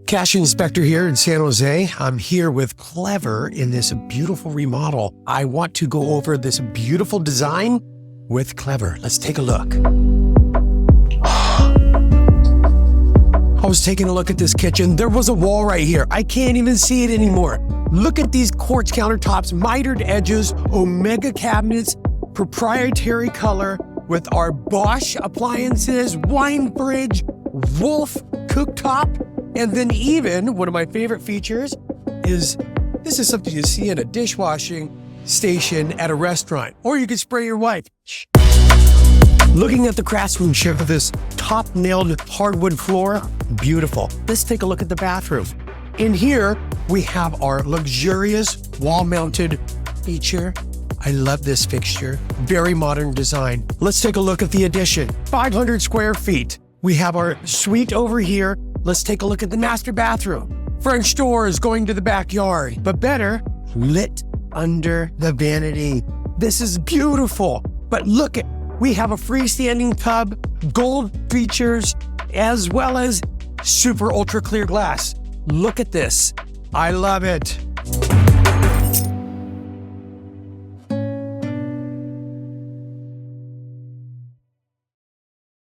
Cash Inspector here in San Jose. I'm here with Clever in this beautiful remodel. I want to go over this beautiful design with Clever. Let's take a look. I was taking a look at this kitchen. There was a wall right here. I can't even see it anymore. Look at these quartz countertops, mitered edges, Omega cabinets, proprietary color with our Bosch appliances, wine fridge, Wolf cooktop, and then even one of my favorite features is this is something you see in a dishwashing station at a restaurant, or you could spray your wife. Looking at the craftsmanship of this top nailed hardwood floor, beautiful. Let's take a look at the bathroom. In here, we have our luxurious wall-mounted feature. I love this fixture, very modern design. Let's take a look at the addition, 500 square feet. We have our suite over here. Let's take a look at the master bathroom. French doors going to the backyard, but better, lit under the vanity. This is beautiful, but look at, we have a freestanding tub, gold features, as well as super ultra clear glass. Look at this. I love it.